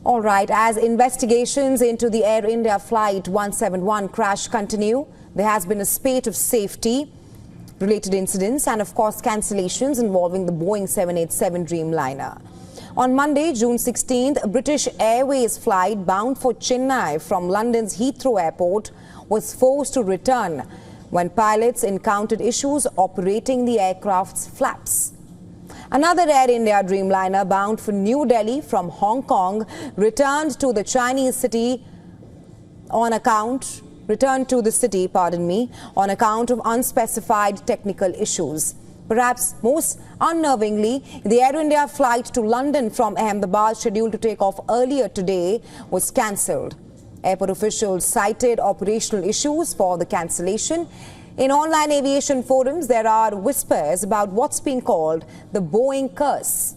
All right, as investigations into the Air India Flight 171 crash continue, there has been a spate of safety-related incidents and, of course, cancellations involving the Boeing 787 Dreamliner. On Monday, June 16th, a British Airways flight bound for Chennai from London's Heathrow Airport was forced to return when pilots encountered issues operating the aircraft's flaps. Another Air India Dreamliner bound for New Delhi from Hong Kong returned to the city on account of unspecified technical issues. Perhaps most unnervingly, the Air India flight to London from Ahmedabad, scheduled to take off earlier today, was cancelled. Airport officials cited operational issues for the cancellation. In online aviation forums, there are whispers about what's being called the Boeing curse.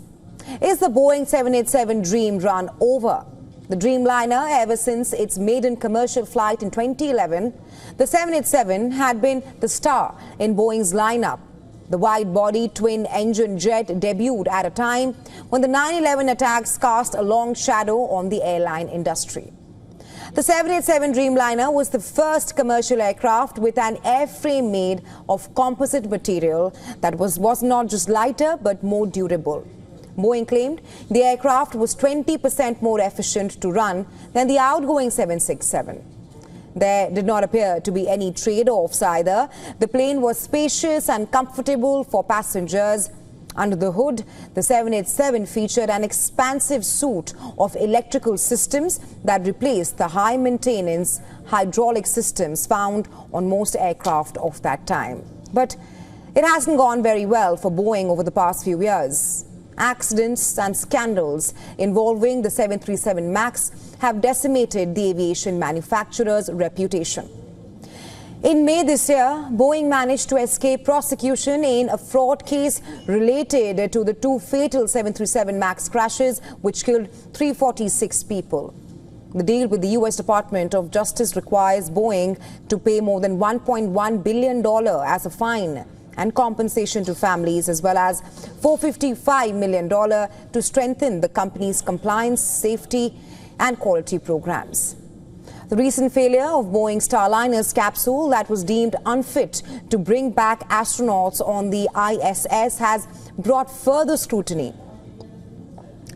Is the Boeing 787 dream run over? The Dreamliner, ever since its maiden commercial flight in 2011, the 787 had been the star in Boeing's lineup. The wide-body twin-engine jet debuted at a time when the 9/11 attacks cast a long shadow on the airline industry. The 787 Dreamliner was the first commercial aircraft with an airframe made of composite material that was not just lighter but more durable. Boeing claimed the aircraft was 20% more efficient to run than the outgoing 767. There did not appear to be any trade-offs either. The plane was spacious and comfortable for passengers. Under the hood, the 787 featured an expansive suite of electrical systems that replaced the high-maintenance hydraulic systems found on most aircraft of that time. But it hasn't gone very well for Boeing over the past few years. Accidents and scandals involving the 737 MAX have decimated the aviation manufacturer's reputation. In May this year, Boeing managed to escape prosecution in a fraud case related to the two fatal 737 MAX crashes, which killed 346 people. The deal with the U.S. Department of Justice requires Boeing to pay more than $1.1 billion as a fine and compensation to families, as well as $455 million to strengthen the company's compliance, safety, and quality programs. The recent failure of Boeing's Starliner's capsule that was deemed unfit to bring back astronauts on the ISS has brought further scrutiny.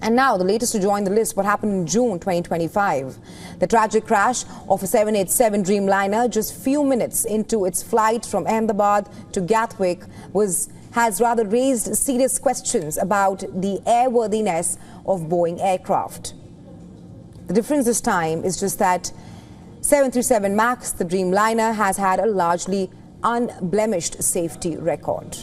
And now the latest to join the list, what happened in June 2025. The tragic crash of a 787 Dreamliner just few minutes into its flight from Ahmedabad to Gatwick has rather raised serious questions about the airworthiness of Boeing aircraft. The difference this time is just that 737 MAX, the Dreamliner, has had a largely unblemished safety record.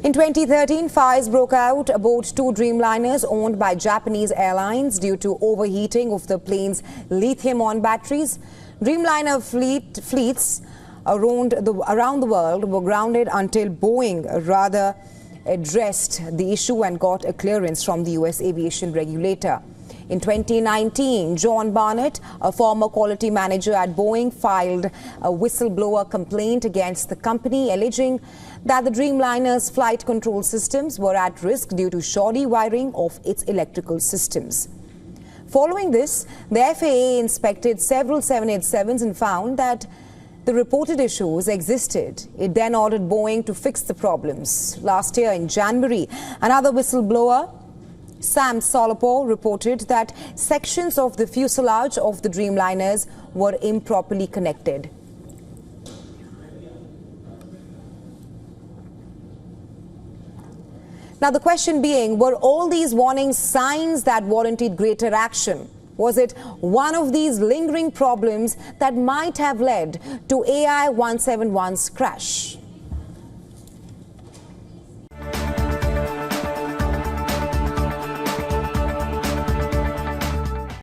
In 2013, fires broke out aboard two Dreamliners owned by Japanese airlines due to overheating of the plane's lithium-ion batteries. Dreamliner fleets around the world were grounded until Boeing rather addressed the issue and got a clearance from the U.S. aviation regulator. In 2019, John Barnett, a former quality manager at Boeing, filed a whistleblower complaint against the company, alleging that the Dreamliner's flight control systems were at risk due to shoddy wiring of its electrical systems. Following this, the FAA inspected several 787s and found that the reported issues existed. It then ordered Boeing to fix the problems. Last year in January, another whistleblower, Sam Solopor, reported that sections of the fuselage of the Dreamliners were improperly connected. Now the question being, were all these warnings signs that warranted greater action? Was it one of these lingering problems that might have led to AI 171's crash?